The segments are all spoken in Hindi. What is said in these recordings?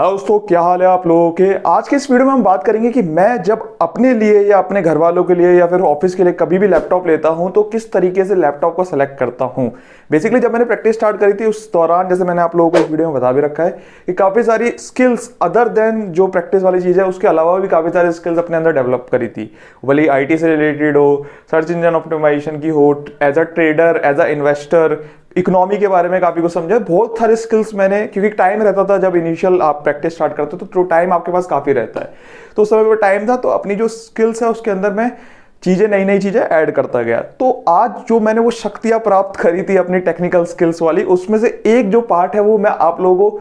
हाँ दोस्तों, क्या हाल है आप लोगों के। आज के इस वीडियो में हम बात करेंगे कि मैं जब अपने लिए या अपने घर वालों के लिए या फिर ऑफिस के लिए कभी भी लैपटॉप लेता हूं तो किस तरीके से लैपटॉप को सेलेक्ट करता हूं। बेसिकली जब मैंने प्रैक्टिस स्टार्ट करी थी उस दौरान, जैसे मैंने आप लोगों को इस वीडियो में बता भी रखा है कि काफ़ी सारी स्किल्स अदर देन जो प्रैक्टिस वाली चीज़ है उसके अलावा भी काफ़ी सारी स्किल्स अपने अंदर डेवलप करी थी। भले IT से रिलेटेड हो, सर्च इंजन ऑप्टिमाइजेशन की हो, as a trader, as a investor, economy के बारे में काफी कुछ समझा। बहुत सारे स्किल्स मैंने, क्योंकि टाइम रहता था जब इनिशियल आप प्रैक्टिस स्टार्ट करते हो तो टाइम आपके पास काफी रहता है, तो उस समय पर टाइम था तो अपनी जो स्किल्स है उसके अंदर मैं चीजें, नई नई चीजें ऐड करता गया। तो आज जो मैंने वो शक्तियां प्राप्त करी थी अपनी टेक्निकल स्किल्स वाली, उसमें से एक जो पार्ट है वो मैं आप लोगों को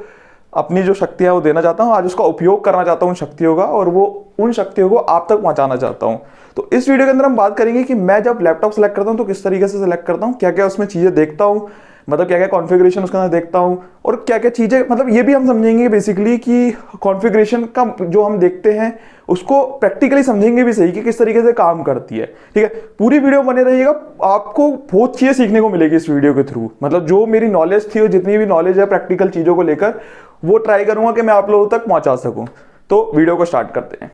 अपनी जो शक्तियां वो देना चाहता हूं। आज उसका उपयोग करना चाहता हूं उन शक्तियों का, और वो उन शक्तियों को आप तक पहुंचाना चाहता हूं। तो इस वीडियो के अंदर हम बात करेंगे कि मैं जब लैपटॉप सेलेक्ट करता हूं तो किस तरीके से सेलेक्ट करता हूं, क्या क्या उसमें चीजें देखता हूं, मतलब क्या क्या कॉन्फ़िगरेशन उसके अंदर देखता हूं, और क्या क्या चीजें, मतलब ये भी हम समझेंगे बेसिकली कि कॉन्फ़िगरेशन का जो हम देखते हैं उसको प्रैक्टिकली समझेंगे भी सही कि किस तरीके से काम करती है। ठीक है, पूरी वीडियो बने रहिएगा, आपको बहुत चीजें सीखने को मिलेगी इस वीडियो के थ्रू। मतलब जो मेरी नॉलेज थी और जितनी भी नॉलेज है प्रैक्टिकल चीजों को लेकर, वो ट्राई करूंगा कि मैं आप लोगों तक पहुंचा सकूं। तो वीडियो को स्टार्ट करते हैं।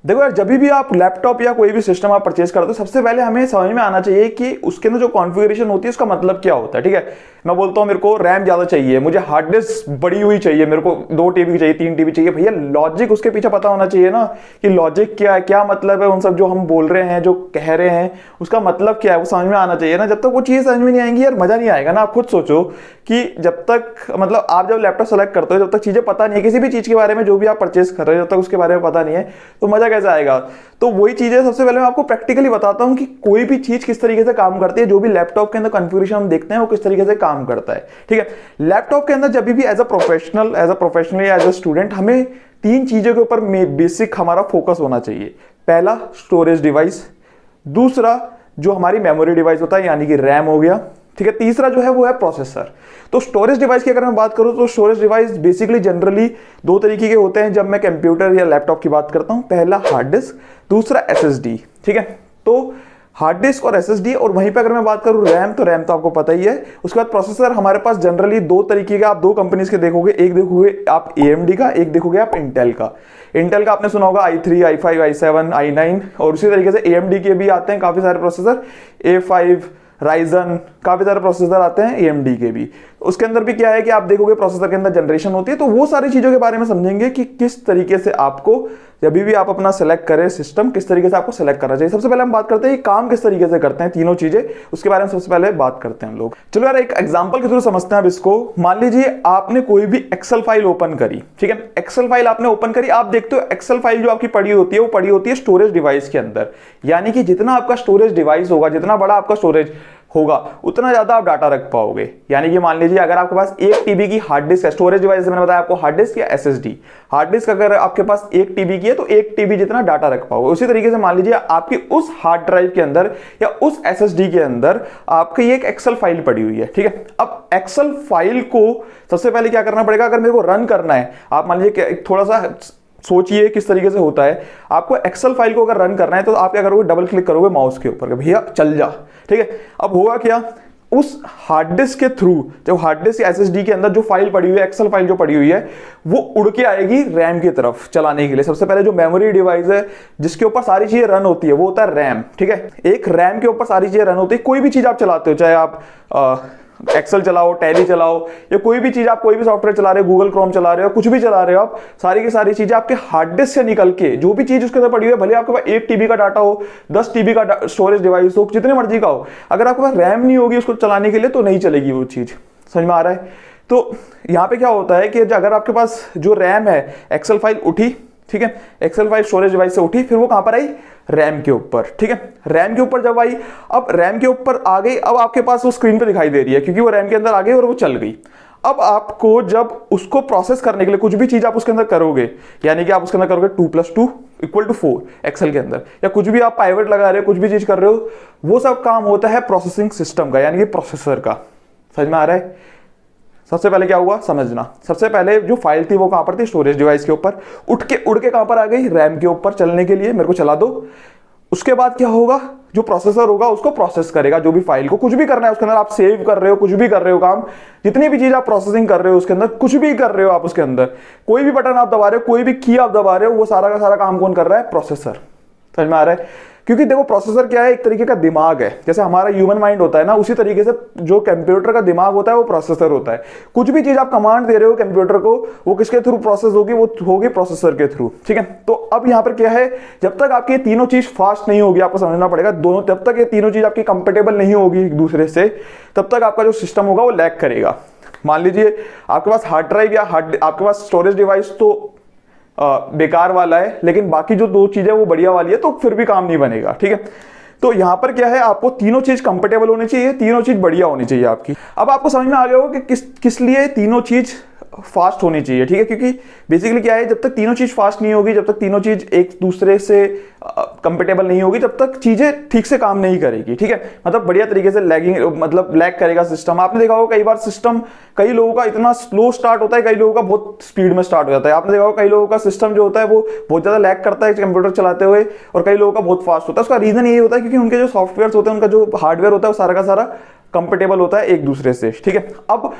देखो यार, जब भी आप लैपटॉप या कोई भी सिस्टम आप परचेज करते हो, सबसे पहले हमें समझ में आना चाहिए कि उसके अंदर जो कॉन्फ़िगरेशन होती है उसका मतलब क्या होता है। ठीक है, मैं बोलता हूं मेरे को रैम ज्यादा चाहिए, मुझे हार्ड डिस्क बड़ी हुई चाहिए, मेरे को 2 TB की चाहिए, 3 TB चाहिए। भैया लॉजिक उसके पीछे पता होना चाहिए ना कि लॉजिक क्या है, क्या मतलब है, उन सब जो हम बोल रहे हैं, जो कह रहे हैं, उसका मतलब क्या है, वो समझ में आना चाहिए ना। जब तक वो चीज़ समझ में नहीं आएंगी यार, मजा नहीं आएगा ना। आप खुद सोचो कि जब तक, मतलब आप जब लैपटॉप सेलेक्ट करते हो, जब तक चीजें पता नहीं है किसी भी चीज के बारे में, जो भी आप परचेज कर रहे हो, जब तक उसके बारे में पता नहीं है तो मजा कैसे आएगा। तो वही चीजें सबसे पहले मैं आपको प्रैक्टिकली बताता हूं कि कोई भी चीज किस तरीके से काम करती है, जो भी लैपटॉप के अंदर कॉन्फ़िगरेशन हम देखते हैं वो किस तरीके से काम करता है। ठीक है, लैपटॉप के अंदर जब भी एज अ प्रोफेशनल या एज अ स्टूडेंट हमें 3 चीजों के ऊपर बेसिक हमारा फोकस होना चाहिए। पहला, स्टोरेज डिवाइस। दूसरा, जो हमारी मेमोरी डिवाइस होता है यानी कि रैम हो गया। ठीक है, तीसरा जो है वो है प्रोसेसर। तो स्टोरेज डिवाइस की अगर मैं बात करूं तो स्टोरेज डिवाइस बेसिकली जनरली 2 तरीके के होते हैं जब मैं कंप्यूटर या लैपटॉप की बात करता हूं। पहला हार्ड डिस्क, दूसरा SSD। ठीक है, तो हार्ड डिस्क और SSD, और वहीं पे अगर मैं बात करूं रैम, तो रैम तो आपको पता ही है। उसके बाद प्रोसेसर हमारे पास जनरली 2 तरीके का, आप 2 कंपनीज के देखोगे, एक देखोगे आप AMD का, एक देखोगे आप इंटेल का। इंटेल का आपने सुना होगा i3, i5, i7, i9, और उसी तरीके से AMD के भी आते हैं काफी सारे प्रोसेसर, A5, राइजन, काफी सारे प्रोसेसर आते हैं AMD के भी। उसके अंदर भी क्या है कि आप देखोगे प्रोसेसर के अंदर जनरेशन होती है। तो वो सारी चीजों के बारे में समझेंगे कि किस तरीके से आपको, जब भी आप अपना सेलेक्ट करें सिस्टम, किस तरीके से आपको सेलेक्ट करना चाहिए। सबसे पहले हम बात करते हैं कि काम किस तरीके से करते हैं तीनों चीजें, उसके बारे में सबसे पहले बात करते हैं हम लोग। चलो यार, एक एग्जांपल के थ्रू समझते हैं अब इसको। मान लीजिए आपने कोई भी एक्सेल फाइल ओपन करी। ठीक है, एक्सेल फाइल आपने ओपन करी, आप देखते हो एक्सेल फाइल जो आपकी पड़ी होती है वो पड़ी होती है स्टोरेज डिवाइस के अंदर। यानी कि जितना आपका स्टोरेज डिवाइस होगा, जितना बड़ा आपका स्टोरेज होगा, उतना ज्यादा आप डाटा रख पाओगे। यानी कि मान लीजिए अगर आपके पास 1 TB की हार्ड डिस्क है, स्टोरेज डिवाइस मैंने बताया आपको, हार्ड डिस्क या SSD। हार्ड डिस्क अगर आपके पास 1 TB की है तो 1 TB जितना डाटा रख पाओगे। उसी तरीके से मान लीजिए आपकी उस हार्ड ड्राइव के अंदर या उस SSD के अंदर आपकी एक एक्सेल फाइल पड़ी हुई है। ठीक है, अब एक्सेल फाइल को सबसे पहले क्या करना पड़ेगा, अगर मेरे को रन करना है, आप मान लीजिए थोड़ा सा सोचिए किस तरीके से होता है। आपको एक्सेल फाइल को अगर रन करना है तो आप क्या करोगे, डबल क्लिक करोगे माउस के ऊपर, भैया चल जा। ठीक है, अब होगा क्या, उस हार्ड डिस्क के थ्रू, जो हार्ड डिस्क या SSD के अंदर जो फाइल पड़ी हुई है, एक्सेल फाइल जो पड़ी हुई है, वो उड़ के आएगी रैम की तरफ चलाने के लिए। सबसे पहले जो मेमोरी डिवाइस है जिसके ऊपर सारी चीजें रन होती है वो होता है रैम। ठीक है, एक रैम के ऊपर सारी चीजें रन होती है। कोई भी चीज आप चलाते हो, चाहे आप एक्सेल चलाओ, टैली चलाओ, या कोई भी चीज, आप कोई भी सॉफ्टवेयर चला रहे हो, गूगल क्रोम चला रहे हो, कुछ भी चला रहे हो, आप सारी की सारी चीजें आपके हार्ड डिस्क से निकल के, जो भी चीज उसके अंदर पड़ी हुई है, भले आपके पास 1 TB का डाटा हो, 10 TB का स्टोरेज डिवाइस हो, जितने मर्जी का हो, अगर आपके पास रैम नहीं होगी उसको चलाने के लिए तो नहीं चलेगी वो चीज। समझ में आ रहा है? तो यहाँ पे क्या होता है कि अगर आपके पास जो रैम है, एक्सेल फाइल उठी, ठीक है, एक्सेल फाइल स्टोरेज डिवाइस से उठी, फिर वो कहां पर आई, रैम के ऊपर। ठीक है, रैम के ऊपर जब आई, अब रैम के ऊपर आ गई, अब आपके पास वो स्क्रीन पे दिखाई दे रही है क्योंकि वो रैम के अंदर आ गई और वो चल गई। अब आपको जब उसको प्रोसेस करने के लिए कुछ भी चीज आप उसके अंदर करोगे, यानी कि आप उसके अंदर करोगे 2 + 2 = 4 एक्सेल के अंदर, या कुछ भी आप पाइवट लगा रहे हो, कुछ भी चीज कर रहे हो, वो सब काम होता है प्रोसेसिंग सिस्टम का, यानी कि प्रोसेसर का। समझ में आ रहा है? सबसे पहले क्या हुआ समझना, सबसे पहले जो फाइल थी वो कहां पर थी, स्टोरेज डिवाइस के ऊपर, उड़ के कहां पर आ गई, रैम के ऊपर चलने के लिए, मेरे को चला दो। उसके बाद क्या होगा, जो प्रोसेसर होगा उसको प्रोसेस करेगा, जो भी फाइल को कुछ भी करना है उसके अंदर, आप सेव कर रहे हो, कुछ भी कर रहे हो काम, जितनी भी चीज आप प्रोसेसिंग कर रहे हो उसके अंदर, कुछ भी कर रहे हो आप उसके अंदर, कोई भी बटन आप दबा रहे हो, कोई भी की आप दबा रहे हो, वो सारा का सारा काम कौन कर रहा है? प्रोसेसर। समझ में आ रहा है? क्योंकि देखो प्रोसेसर क्या है, एक तरीके का दिमाग है, जैसे हमारा ह्यूमन माइंड होता है ना, उसी तरीके से जो कंप्यूटर का दिमाग होता है वो प्रोसेसर होता है। कुछ भी चीज आप कमांड दे रहे हो कंप्यूटर को, वो किसके थ्रू प्रोसेस होगी? वो होगी प्रोसेसर के थ्रू। ठीक है, तो अब यहां पर क्या है, जब तक आपकी तीनों चीज फास्ट नहीं होगी, आपको समझना पड़ेगा दोनों, जब तक ये तीनों चीज आपकी कंपेटेबल नहीं होगी एक दूसरे से, तब तक आपका जो सिस्टम होगा वो लैग करेगा। मान लीजिए आपके पास हार्ड ड्राइव या आपके पास स्टोरेज डिवाइस तो बेकार वाला है, लेकिन बाकी जो दो चीजें वो बढ़िया वाली है, तो फिर भी काम नहीं बनेगा। ठीक है, तो यहां पर क्या है, आपको तीनों चीज कंफर्टेबल होनी चाहिए, तीनों चीज बढ़िया होनी चाहिए आपकी। अब आपको समझ में आ गया होगा कि किस लिए तीनों चीज फास्ट होनी चाहिए। ठीक है, क्योंकि बेसिकली क्या है, जब तक तीनों चीज फास्ट नहीं होगी, जब तक तीनों चीज एक दूसरे से कंपेटेबल नहीं होगी, तब तक चीजें ठीक से काम नहीं करेगी। ठीक है, मतलब बढ़िया तरीके से लैग करेगा सिस्टम। आपने देखा होगा कई बार सिस्टम, कई लोगों का इतना स्लो स्टार्ट होता है, कई लोगों का बहुत स्पीड में स्टार्ट हो जाता है। आपने देखा होगा कई लोगों का सिस्टम जो होता है वो बहुत ज्यादा लैग करता है कंप्यूटर चलाते हुए, और कई लोगों का बहुत फास्ट होता है। उसका रीजन यही होता है क्योंकि उनके जो सॉफ्टवेयर होते हैं, उनका जो हार्डवेयर होता है, वो सारा का सारा कंपेटेबल होता है एक दूसरे से। ठीक है, अब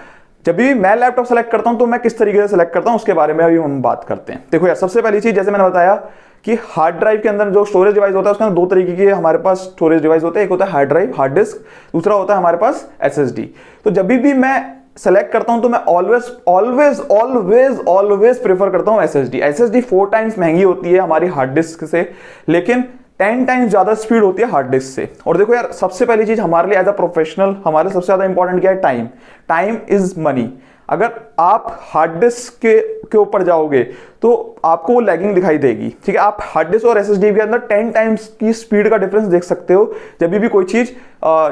जब भी मैं लैपटॉप सेलेक्ट करता हूं तो मैं किस तरीके से सेलेक्ट करता हूं उसके बारे में अभी हम बात करते हैं। देखो यार, सबसे पहली चीज जैसे मैंने बताया कि हार्ड ड्राइव के अंदर जो स्टोरेज डिवाइस होता है, उसके अंदर दो तरीके के हमारे पास स्टोरेज डिवाइस होते हैं। एक होता है हार्ड ड्राइव, हार्ड डिस्क, दूसरा होता है हमारे पास एसएसडी। तो जब भी मैं सेलेक्ट करता हूं तो मैं ऑलवेज प्रेफर करता हूं एसएसडी। एसएसडी 4 टाइम्स महंगी होती है हमारी हार्ड डिस्क से, लेकिन 10 टाइम्स ज्यादा स्पीड होती है हार्ड डिस्क से। और देखो यार, सबसे पहली चीज हमारे लिए एज अ प्रोफेशनल, हमारे सबसे ज्यादा इंपॉर्टेंट क्या है? टाइम। Time is money. अगर आप हार्ड डिस्क के ऊपर जाओगे तो आपको वो लैगिंग दिखाई देगी। ठीक है, आप हार्ड डिस्क और एसएसडी के अंदर 10 टाइम्स की स्पीड का डिफरेंस देख सकते हो जब भी कोई चीज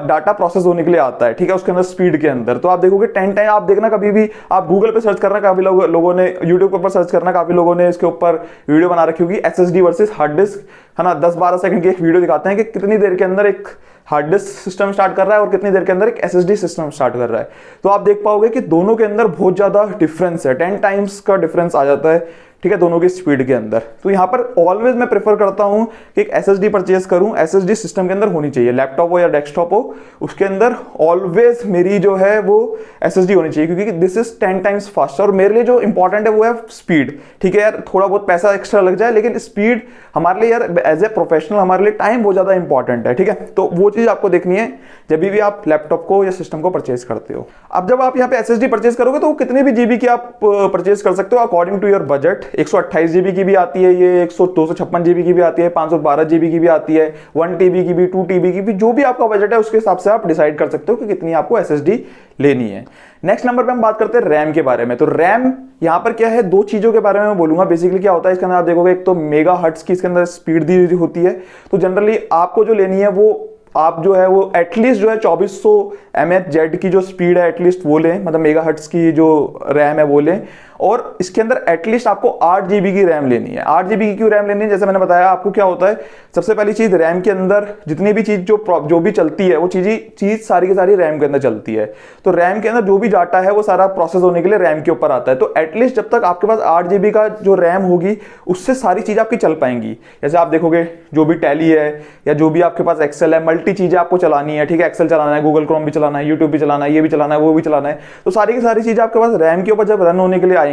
डाटा प्रोसेस होने के लिए आता है। ठीक है, उसके अंदर स्पीड के अंदर तो आप देखोगे 10 टाइम। आप देखना कभी भी, आप गूगल पे सर्च करना, काफी लोगों ने यूट्यूब पर सर्च करना, काफी लोगों ने इसके ऊपर वीडियो बना रखी होगी, एसएसडी वर्सेस हार्ड डिस्क, है ना। 10-12 सेकंड की एक वीडियो दिखाते हैं कि कितनी देर के अंदर एक हार्ड डिस्क सिस्टम स्टार्ट कर रहा है और कितनी देर के अंदर एक एसएसडी सिस्टम स्टार्ट कर रहा है। तो आप देख पाओगे कि दोनों के अंदर बहुत ज्यादा डिफरेंस है, 10 टाइम्स का डिफरेंस आ जाता है। ठीक है, दोनों की स्पीड के अंदर। तो यहां पर ऑलवेज मैं प्रेफर करता हूं कि एक एसएसडी परचेस करूं। एसएसडी सिस्टम के अंदर होनी चाहिए, लैपटॉप हो या डेस्कटॉप हो, उसके अंदर ऑलवेज मेरी जो है वो एसएसडी होनी चाहिए, क्योंकि दिस इज 10 टाइम्स फास्टर। और मेरे लिए जो इंपॉर्टेंट है वो है स्पीड। ठीक है यार, थोड़ा बहुत पैसा एक्स्ट्रा लग जाए, लेकिन स्पीड हमारे लिए यार एज ए प्रोफेशनल हमारे लिए टाइम बहुत ज्यादा इंपॉर्टेंट है। ठीक है, तो वो चीज आपको देखनी है जब भी आप लैपटॉप को या सिस्टम को परचेज करते हो। अब जब आप यहाँ पे एसएसडी परचेज करोगे तो कितने भी जीबी की आप परचेज कर सकते हो according to your budget. 128 GB की भी आती है, ये 256 जीबी की भी आती है, 512 जीबी की भी आती है, 1 टीबी की भी, 2 टीबी की भी, जो भी आपका बजट है उसके हिसाब से आप डिसाइड कर सकते हो कि कितनी आपको एसएसडी लेनी है। नेक्स्ट नंबर पे हम बात करते हैं रैम के बारे में। तो रैम यहां पर क्या है, दो चीजों के बारे में मैं बोलूंगा। बेसिकली क्या होता है इसके अंदर, आप देखोगे एक तो मेगा हर्ट्ज की इसके अंदर स्पीड दी होती है। तो जनरली आपको जो लेनी है वो आप जो है वो एटलीस्ट जो है 2400 mHz की जो स्पीड है एटलीस्ट वो लें, मतलब मेगा हर्ट्ज की जो रैम है वो लें। और इसके अंदर एटलीस्ट आपको 8 जीबी की रैम लेनी है। 8 जीबी की क्यों रैम लेनी है? जैसे मैंने बताया आपको, क्या होता है, सबसे पहली चीज रैम के अंदर जितनी भी चीज जो भी चलती है वो चीज सारी की सारी रैम के अंदर चलती है। तो रैम के अंदर जो भी डाटा है वो सारा प्रोसेस होने के लिए रैम के ऊपर आता है। तो एटलीस्ट जब तक आपके पास 8 जीबी का जो रैम होगी उससे सारी चीज आपकी चल पाएंगी। जैसे आप देखोगे जो भी टैली है या जो भी आपके पास एक्सेल है, मल्टी चीजें आपको चलानी है। ठीक है, एक्सेल चलाना है, गूगल क्रोम भी चलाना है, यूट्यूब भी चलाना है, ये भी चलाना है, वो भी चलाना है। तो सारी की सारी चीजें आपके पास रैम के ऊपर जब रन होने के लिए आएंगी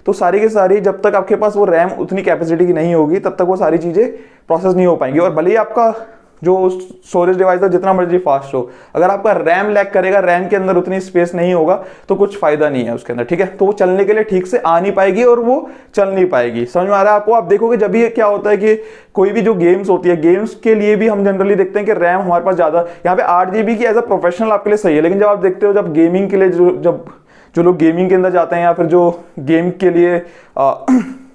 तो सारी की सारी, जब तक आपके पास वो रैम उतनी कैपेसिटी की नहीं होगी तब तक वो सारी चीजें प्रोसेस नहीं हो पाएंगी। और भले ही आपका जो स्टोरेज डिवाइस है जितना मर्जी फास्ट हो, अगर आपका रैम लैग करेगा, रैम के अंदर उतनी स्पेस नहीं होगा तो कुछ फायदा नहीं है उसके अंदर। ठीक है, तो वो चलने के लिए ठीक से आ नहीं पाएगी और वो चल नहीं पाएगी। समझ में आ रहा है आपको? आप देखोगे जब भी क्या होता है कि कोई भी जो गेम्स होती है, गेम्स के लिए भी हम जनरली देखते हैं कि रैम हमारे पास ज्यादा, यहाँ पे 8 जीबी की एज अ प्रोफेशनल आपके लिए सही है। लेकिन जब आप देखते हो जब गेमिंग के लिए जो लोग गेमिंग के अंदर जाते हैं या फिर जो गेम के लिए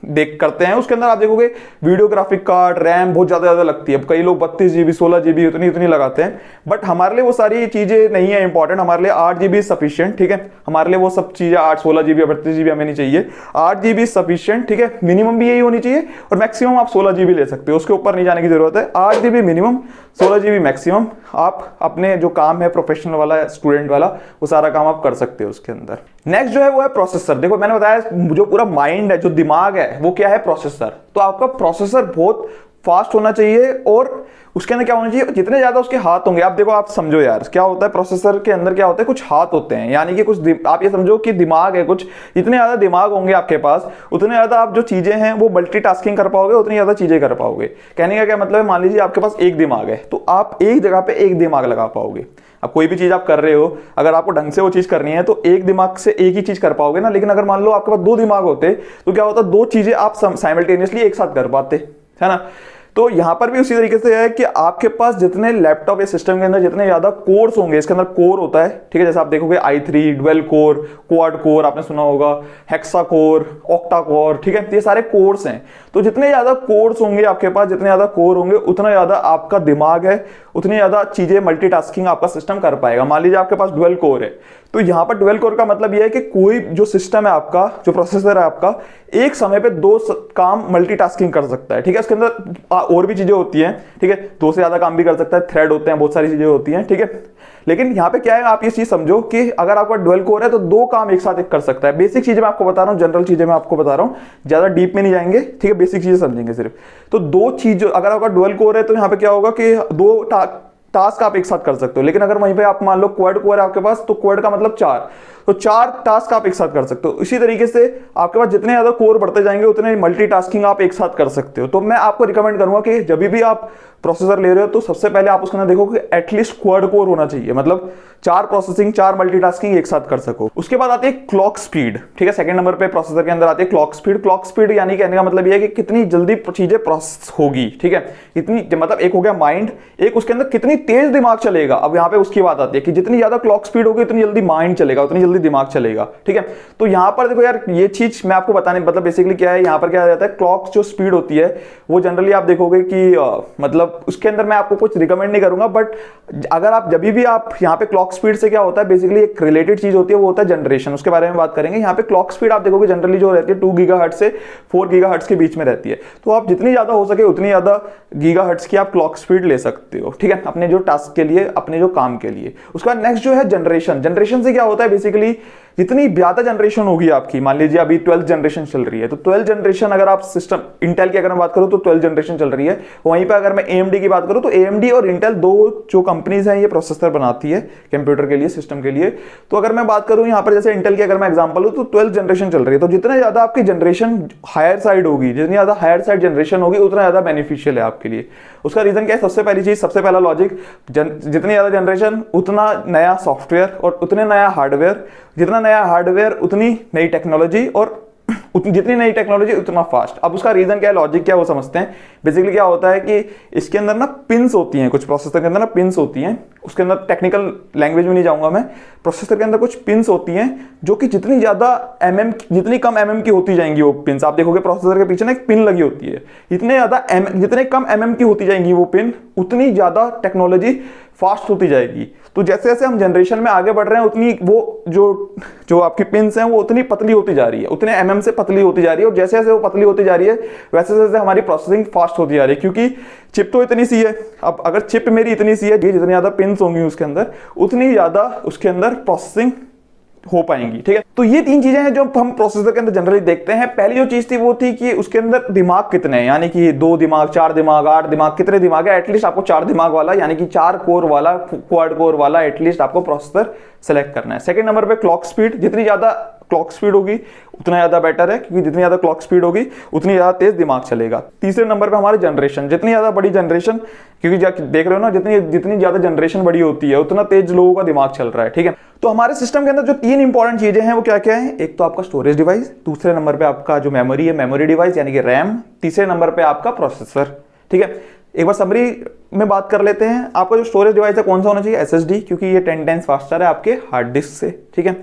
देख करते हैं, उसके अंदर आप देखोगे वीडियो ग्राफिक कार्ड रैम बहुत ज्यादा लगती है। कई लोग 32 जीबी 16 जीबी उतनी लगाते हैं, बट हमारे लिए वो सारी चीजें नहीं है इंपॉर्टेंट। हमारे लिए 8 जीबी सफिशियंट। ठीक है, हमारे लिए वो सब चीजें 16 जीबी 32 जीबी हमें नहीं चाहिए, 8 जीबी सफिशियंट। ठीक है, मिनिमम भी यही होनी चाहिए और मैक्सिमम आप 16 जीबी ले सकते हो, उसके ऊपर नहीं जाने की जरूरत है। 8 जीबी मिनिमम, 16 जीबी मैक्सिमम। आप अपने जो काम है प्रोफेशनल वाला, स्टूडेंट वाला, वो सारा काम आप कर सकते हो उसके अंदर। नेक्स्ट जो है वो है प्रोसेसर। देखो मैंने बताया जो पूरा माइंड है, जो दिमाग है, वो क्या है? प्रोसेसर। तो आपका प्रोसेसर बहुत फास्ट होना चाहिए और उसके अंदर क्या होना चाहिए, जितने ज्यादा उसके हाथ होंगे, आप देखो, आप समझो यार क्या होता है प्रोसेसर के अंदर, क्या होता है, कुछ हाथ होते हैं, यानी कि कुछ आप ये समझो कि दिमाग है कुछ, जितने ज्यादा दिमाग होंगे आपके पास उतने ज्यादा आप जो चीजें हैं वो मल्टीटास्किंग कर पाओगे, उतनी ज्यादा चीजें कर पाओगे। कहने का क्या मतलब है, मान लीजिए आपके पास एक दिमाग है तो आप एक जगह पे एक दिमाग लगा पाओगे। अब कोई भी चीज आप कर रहे हो, अगर आपको ढंग से वो चीज करनी है तो एक दिमाग से एक ही चीज कर पाओगे ना, लेकिन अगर मान लो आपके पास दो दिमाग होते तो क्या होता, दो चीजें आप साइमल्टेनियसली एक साथ कर पाते, है ना। तो यहां पर भी उसी तरीके से है कि आपके पास जितने लैपटॉप या सिस्टम के अंदर जितने ज्यादा कोर्स होंगे, इसके अंदर कोर होता है, ठीक है, जैसे आप देखोगे i3 dual core, quad core आपने सुना होगा, हेक्सा कोर, ऑक्टा कोर, ठीक है, ये सारे कोर्स हैं। तो जितने ज्यादा कोर्स होंगे आपके पास, जितने ज्यादा कोर होंगे, उतना ज्यादा आपका दिमाग है, उतनी ज्यादा चीजें मल्टीटास्किंग आपका सिस्टम कर पाएगा। मान लीजिए आपके पास डुअल कोर है, तो यहां पर डुअल कोर का मतलब यह है कि कोई जो सिस्टम है आपका, जो प्रोसेसर है आपका, एक समय पे दो काम मल्टीटास्किंग कर सकता है, ठीक है। इसके अंदर और भी चीजें होती हैं, ठीक है, दो से ज्यादा काम भी कर सकता है, थ्रेड होते हैं, बहुत सारी चीजें होती हैं, ठीक है। लेकिन यहां पे क्या है, आप ये चीज समझो कि अगर आपका डुअल कोर है तो दो काम एक साथ एक कर सकता है। बेसिक चीजें मैं आपको बता रहा हूं, जनरल चीजें मैं आपको बता रहा हूं, ज्यादा डीप में नहीं जाएंगे, ठीक है, बेसिक चीजें समझेंगे सिर्फ। तो दो चीज, अगर आपका डुअल कोर है तो यहां पे क्या होगा कि दो टास्क आप एक साथ कर सकते हो। लेकिन अगर वहीं पे आप मान लो क्वाड कोर है आपके पास, तो क्वाड का मतलब चार, तो चार टास्क आप एक साथ कर सकते हो। इसी तरीके से आपके पास जितने ज्यादा कोर बढ़ते जाएंगे उतने मल्टीटास्किंग आप एक साथ कर सकते हो। तो मैं आपको रिकमेंड करूंगा कि जब भी आप प्रोसेसर ले रहे हो तो सबसे पहले आप उसके अंदर देखो कि एटलीस्ट क्वाड कोर होना चाहिए, मतलब चार प्रोसेसिंग, चार मल्टीटास्किंग एक साथ कर सको। उसके बाद आती है क्लॉक स्पीड, ठीक है, सेकंड नंबर पे प्रोसेसर के अंदर आती है क्लॉक स्पीड। क्लॉक स्पीड यानी कहने का मतलब यह है कि कितनी जल्दी चीजें प्रोसेस होगी, ठीक है, इतनी, मतलब एक हो गया माइंड, एक उसके अंदर कितनी तेज दिमाग चलेगा। अब यहाँ पे उसकी बात आती है कि जितनी ज्यादा क्लॉक स्पीड होगी उतनी जल्दी माइंड चलेगा, उतनी जल्दी दिमाग चलेगा, ठीक है। तो यहां पर देखो यार, ये चीज मैं आपको बताने, मतलब बेसिकली क्या है, यहां पर क्या जाता है, क्लॉक जो स्पीड होती है वो जनरली आप देखोगे कि मतलब उसके अंदर मैं आपको कुछ रिकमेंड नहीं करूंगा, बट अगर आप जब भी आप यहाँ पे क्लॉक स्पीड से क्या होता है, बेसिकली एक रिलेटेड चीज होती है, वो होता है जनरेशन, उसके बारे में बात करेंगे। यहाँ पे क्लॉक स्पीड आप देखोगे जनरली जो रहती है 2 गीगाहर्ट्ज से 4 गीगाहर्ट्ज के बीच में रहती है। तो आप जितनी ज्यादा हो सके उतनी ज्यादा गीगाहर्ट्ज की आप क्लॉक स्पीड ले सकते हो, ठीक है, अपने जो टास्क के लिए, अपने जो काम के लिए। उसके बाद नेक्स्ट जो है जनरेशन। जनरेशन से क्या होता है, बेसिकली जितनी ज्यादा जनरेशन होगी आपकी, मान लीजिए अभी 12th जनरेशन चल रही है, तो 12th जनरेशन अगर आप सिस्टम इंटेल की अगर मैं बात करूं तो 12th जनरेशन चल रही है। वहीं पे अगर मैं AMD की बात करूं तो AMD और इंटेल दो जो कंपनीज हैं ये प्रोसेसर बनाती है कंप्यूटर के लिए, सिस्टम के लिए। तो अगर मैं बात करूं यहां पर जैसे इंटेल की अगर मैं एग्जांपल लूं तो 12th जनरेशन चल रही है, तो जितना ज्यादा आपकी जनरेशन हायर साइड होगी, जितनी ज्यादा हायर साइड जनरेशन होगी उतना ज्यादा बेनिफिशियल है आपके लिए। उसका रीजन क्या है, सबसे पहली चीज, सबसे पहला लॉजिक, जितनी ज्यादा जनरेशन उतना नया सॉफ्टवेयर और उतने नया हार्डवेयर, जितना नया हार्डवेयर उतनी नई टेक्नोलॉजी, और जितनी नई टेक्नोलॉजी उतना फास्ट। अब उसका रीजन क्या है, लॉजिक क्या है, वो समझते हैं। बेसिकली क्या होता है कि इसके अंदर ना पिंस होती हैं, कुछ प्रोसेसर के अंदर ना पिंस होती हैं, उसके अंदर टेक्निकल लैंग्वेज में नहीं जाऊंगा मैं। प्रोसेसर के अंदर कुछ पिंस होती हैं जो कि जितनी ज्यादा जितनी कम की होती जाएंगी वो पिंस, आप देखोगे प्रोसेसर के पीछे ना एक पिन लगी होती है, जितने कम की होती जाएंगी वो पिन, उतनी ज्यादा टेक्नोलॉजी फास्ट होती जाएगी। तो जैसे जैसे हम जनरेशन में आगे बढ़ रहे हैं उतनी वो जो आपकी पिंस हैं वो उतनी पतली होती जा रही है, उतने से पतली होती जा रही है, और जैसे जैसे वो पतली होती जा रही है वैसे जैसे हमारी प्रोसेसिंग फास्ट होती जा रही है, क्योंकि चिप तो इतनी सी है। अब अगर चिप मेरी इतनी सी है, जितनी ज्यादा पिंस होंगी उसके अंदर उतनी ज्यादा उसके अंदर प्रोसेसिंग हो पाएंगी, ठीक है। तो ये तीन चीजें हैं जो हम प्रोसेसर के अंदर जनरली देखते हैं। पहली जो चीज थी वो थी कि उसके अंदर दिमाग कितने हैं, यानी कि 2 दिमाग, 4 दिमाग, 8 दिमाग, कितने दिमाग है, एटलीस्ट आपको 4 दिमाग वाला, यानी कि 4 कोर वाला, क्वाड कोर वाला एटलीस्ट आपको प्रोसेसर सेलेक्ट करना है। सेकंड नंबर पे क्लॉक स्पीड, जितनी ज्यादा क्लॉक स्पीड होगी उतना ज्यादा बेटर है, क्योंकि जितनी ज्यादा क्लॉक स्पीड होगी उतनी ज्यादा तेज दिमाग चलेगा। तीसरे नंबर पे हमारे जनरेशन, जितनी ज्यादा बड़ी जनरेशन, क्योंकि देख रहे हो ना, जितनी ज्यादा जनरेशन बड़ी होती है उतना तेज लोगों का दिमाग चल रहा है, ठीक है। तो हमारे सिस्टम के अंदर जो 3 इंपॉर्टेंट चीजें हैं वो क्या क्या है, एक तो आपका स्टोरेज डिवाइस, दूसरे नंबर पे आपका जो मेमोरी है, मेमोरी डिवाइस यानी कि रैम, तीसरे नंबर पे आपका प्रोसेसर, ठीक है। एक बार समरी में बात कर लेते हैं। आपका जो स्टोरेज डिवाइस है कौन सा होना चाहिए, SSD, क्योंकि ये 10 टाइम्स फास्टर है आपके हार्ड डिस्क से, ठीक है।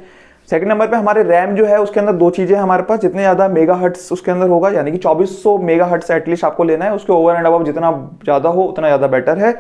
सेकंड नंबर पे हमारे रैम जो है उसके अंदर दो चीजें हमारे पास, जितने ज्यादा मेगाहर्ट्ज उसके अंदर होगा, यानी कि 2400 मेगाहर्ट्ज एटलीस्ट आपको लेना है, उसके ओवर एंड अबव जितना ज्यादा हो उतना ज्यादा बेटर है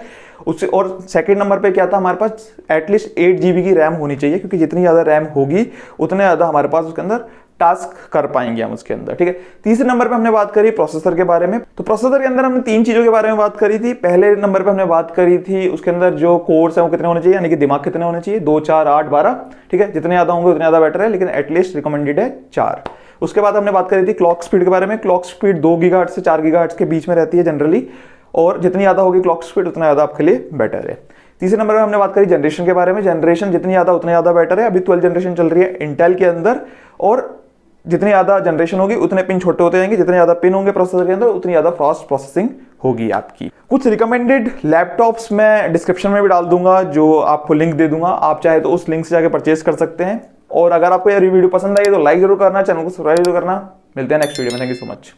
उससे। और सेकंड नंबर पे क्या था हमारे पास, एटलीस्ट 8 GB की रैम होनी चाहिए, क्योंकि जितनी ज्यादा रैम होगी उतने ज्यादा हमारे पास उसके अंदर टास्क कर पाएंगे हम उसके अंदर, ठीक है। तीसरे नंबर पे हमने बात करी प्रोसेसर के बारे में। तो प्रोसेसर के अंदर हमने 3 चीजों के बारे में बात करी थी। पहले नंबर पे हमने बात करी थी उसके अंदर जो कोर्स है वो कितने होने चाहिए, यानी कि दिमाग कितने होने चाहिए, 2, 4, 8, 12, ठीक है। जितने ज्यादा होंगे उतने ज्यादा बेटर है, लेकिन एटलीस्ट रिकमेंडेड है 4। उसके बाद हमने बात करी थी क्लॉक स्पीड के बारे में। क्लॉक स्पीड 2 गीगाहर्ट्ज से 4 गीगाहर्ट्ज के बीच में रहती है जनरली, और जितनी ज़्यादा होगी क्लॉक स्पीड उतना ज़्यादा आपके लिए बेटर है। तीसरे नंबर में हमने बात करी जनरेशन के बारे में। जनरेशन जितनी ज़्यादा उतनी ज़्यादा बेटर है। अभी 12 जनरेशन चल रही है इंटेल के अंदर, और जितनी ज़्यादा जनरेशन होगी उतने पिन छोटे होते जाएंगे, जितने ज़्यादा पिन होंगे प्रोसेसर के अंदर उतनी ज़्यादा फास्ट प्रोसेसिंग होगी आपकी। कुछ रिकमेंडेड लैपटॉप्स मैं डिस्क्रिप्शन में भी डाल दूंगा, जो आपको लिंक दे दूंगा, आप चाहे तो उस लिंक से जाकर परचेज कर सकते हैं। और अगर आपको ये वीडियो पसंद आई तो लाइक जरूर करना, चैनल को सब्सक्राइब जरूर करना। मिलते हैं नेक्स्ट वीडियो में। Thank you so much.